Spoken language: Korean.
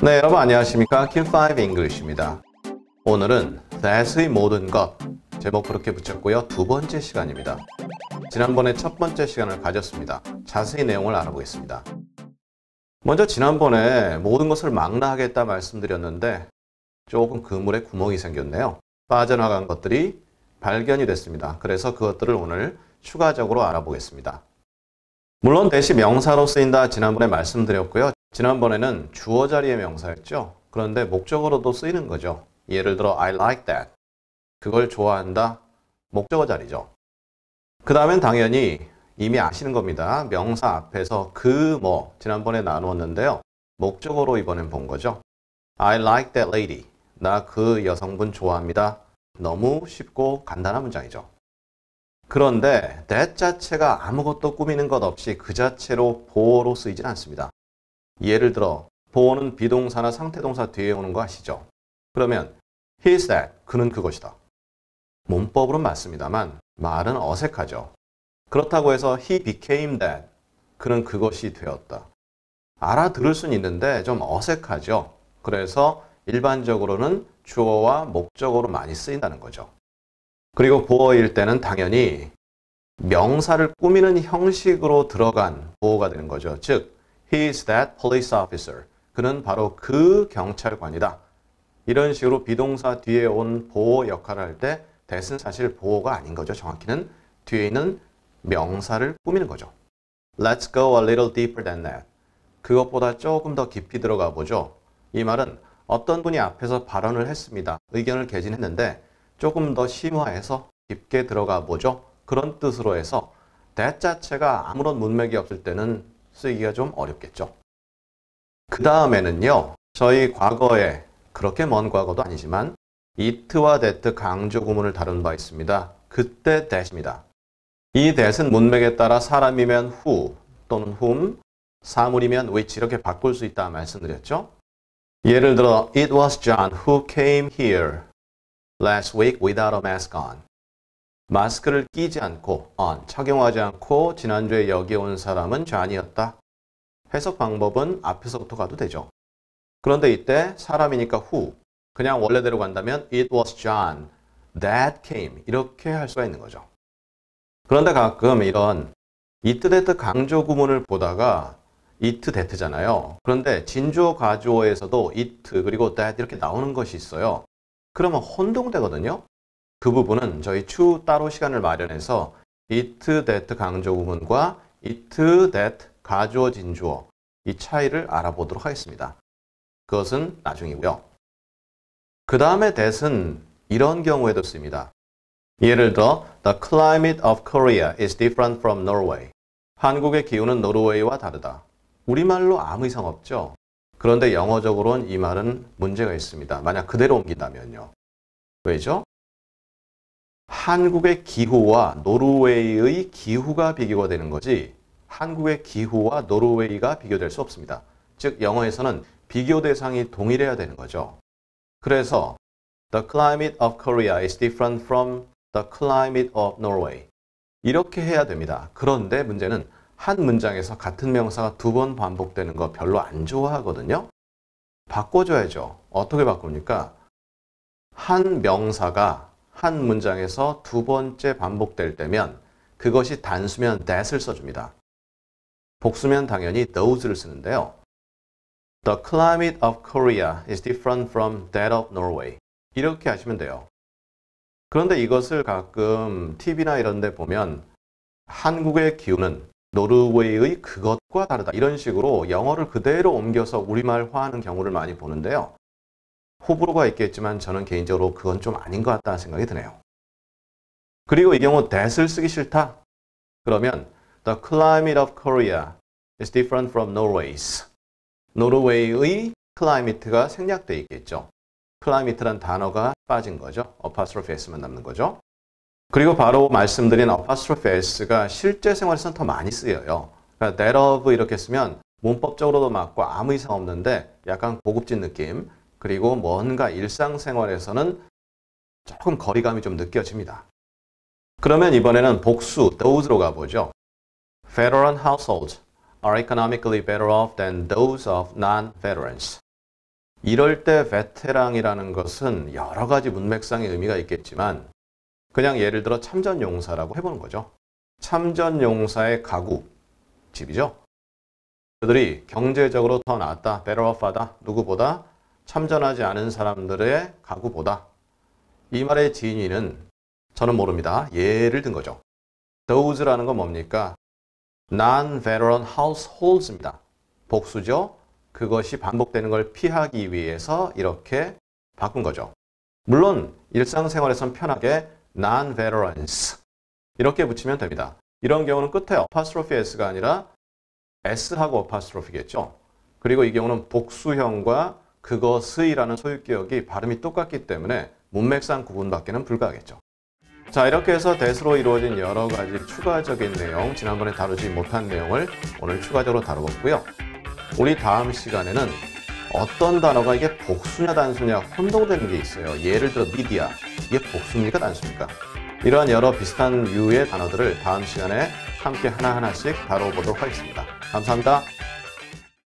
네, 여러분 안녕하십니까? Q5 English입니다. 오늘은 that의 모든 것, 제목 그렇게 붙였고요. 두 번째 시간입니다. 지난번에 첫 번째 시간을 가졌습니다. 자세히 내용을 알아보겠습니다. 먼저 지난번에 모든 것을 망라하겠다 말씀드렸는데 조금 그물에 구멍이 생겼네요. 빠져나간 것들이 발견이 됐습니다. 그래서 그것들을 오늘 추가적으로 알아보겠습니다. 물론 that이 명사로 쓰인다 지난번에 말씀드렸고요. 지난번에는 주어 자리의 명사였죠. 그런데 목적어로도 쓰이는 거죠. 예를 들어 I like that. 그걸 좋아한다. 목적어 자리죠. 그 다음엔 당연히 이미 아시는 겁니다. 명사 앞에서 그 뭐 지난번에 나누었는데요. 목적어로 이번엔 본 거죠. I like that lady. 나 그 여성분 좋아합니다. 너무 쉽고 간단한 문장이죠. 그런데 that 자체가 아무것도 꾸미는 것 없이 그 자체로 보어로 쓰이진 않습니다. 예를 들어 보어는 비동사나 상태동사 뒤에 오는 거 아시죠? 그러면 he is that. 그는 그것이다. 문법으로는 맞습니다만 말은 어색하죠. 그렇다고 해서 he became that. 그는 그것이 되었다. 알아들을 수는 있는데 좀 어색하죠. 그래서 일반적으로는 주어와 목적어로 많이 쓰인다는 거죠. 그리고 보어일 때는 당연히 명사를 꾸미는 형식으로 들어간 보어가 되는 거죠. 즉 he is that police officer. 그는 바로 그 경찰관이다. 이런 식으로 비동사 뒤에 온 보어 역할을 할 때 that은 사실 보어가 아닌 거죠. 정확히는 뒤에 있는 명사를 꾸미는 거죠. Let's go a little deeper than that. 그것보다 조금 더 깊이 들어가 보죠. 이 말은 어떤 분이 앞에서 발언을 했습니다. 의견을 개진했는데 조금 더 심화해서 깊게 들어가 보죠. 그런 뜻으로 해서 that 자체가 아무런 문맥이 없을 때는 쓰기가 좀 어렵겠죠. 그 다음에는요. 저희 과거에 그렇게 먼 과거도 아니지만 it와 that 강조 구문을 다룬 바 있습니다. 그때 that입니다. 이 that은 문맥에 따라 사람이면 who 또는 whom, 사물이면 which 이렇게 바꿀 수 있다 말씀드렸죠. 예를 들어 It was John who came here last week without a mask on. 마스크를 끼지 않고 착용하지 않고 지난주에 여기 온 사람은 존이었다. 해석 방법은 앞에서부터 가도 되죠. 그런데 이때 사람이니까 who, 그냥 원래대로 간다면 It was John that came 이렇게 할 수가 있는 거죠. 그런데 가끔 이런 it that 강조 구문을 보다가 it that잖아요. 그런데 진주어 가주어에서도 it 그리고 that 이렇게 나오는 것이 있어요. 그러면 혼동되거든요. 그 부분은 저희 추후 따로 시간을 마련해서 it that 강조 구문과 it that 가주어 진주어 이 차이를 알아보도록 하겠습니다. 그것은 나중이고요. 그 다음에 that은 이런 경우에도 쓰입니다. 예를 들어 The climate of Korea is different from Norway. 한국의 기후는 노르웨이와 다르다. 우리말로 아무 이상 없죠. 그런데 영어적으로는 이 말은 문제가 있습니다. 만약 그대로 옮긴다면요. 왜죠? 한국의 기후와 노르웨이의 기후가 비교가 되는 거지 한국의 기후와 노르웨이가 비교될 수 없습니다. 즉 영어에서는 비교 대상이 동일해야 되는 거죠. 그래서 The climate of Korea is different from the climate of Norway. 이렇게 해야 됩니다. 그런데 문제는 한 문장에서 같은 명사가 두 번 반복되는 거 별로 안 좋아하거든요. 바꿔줘야죠. 어떻게 바꿉니까? 한 명사가 한 문장에서 두 번째 반복될 때면 그것이 단수면 that을 써줍니다. 복수면 당연히 those를 쓰는데요. The climate of Korea is different from that of Norway. 이렇게 하시면 돼요. 그런데 이것을 가끔 TV나 이런 데 보면 한국의 기후는 노르웨이의 그것과 다르다. 이런 식으로 영어를 그대로 옮겨서 우리말화하는 경우를 많이 보는데요. 호불호가 있겠지만 저는 개인적으로 그건 좀 아닌 것 같다는 생각이 드네요. 그리고 이 경우 that을 쓰기 싫다. 그러면 The climate of Korea is different from Norway's. 노르웨이의 climate가 생략되어 있겠죠. climate란 단어가 빠진 거죠. apostrophe s만 남는 거죠. 그리고 바로 말씀드린 apostrophe s가 실제 생활에서는 더 많이 쓰여요. 그러니까 that of 이렇게 쓰면 문법적으로도 맞고 아무 이상 없는데 약간 고급진 느낌 그리고 뭔가 일상생활에서는 조금 거리감이 좀 느껴집니다. 그러면 이번에는 복수 those로 가보죠. Veteran households are economically better off than those of non-veterans. 이럴 때 베테랑이라는 것은 여러 가지 문맥상의 의미가 있겠지만 그냥 예를 들어 참전용사라고 해보는 거죠. 참전용사의 가구, 집이죠. 그들이 경제적으로 더 낫다, better off하다, 누구보다 참전하지 않은 사람들의 가구보다. 이 말의 진위는 저는 모릅니다. 예를 든 거죠. Those라는 건 뭡니까? Non-veteran households입니다. 복수죠. 그것이 반복되는 걸 피하기 위해서 이렇게 바꾼 거죠. 물론 일상생활에선 편하게 non-veterans 이렇게 붙이면 됩니다. 이런 경우는 끝에 apostrophe s가 아니라 s하고 apostrophe겠죠. 그리고 이 경우는 복수형과 그것의라는 소유기억이 발음이 똑같기 때문에 문맥상 구분받기는 불가하겠죠. 자, 이렇게 해서 that으로 이루어진 여러 가지 추가적인 내용, 지난번에 다루지 못한 내용을 오늘 추가적으로 다루었고요. 우리 다음 시간에는 어떤 단어가 이게 복수냐 단수냐 혼동되는 게 있어요. 예를 들어 media, 이게 복수입니까 단수입니까? 이러한 여러 비슷한 유의 단어들을 다음 시간에 함께 하나하나씩 다뤄보도록 하겠습니다. 감사합니다.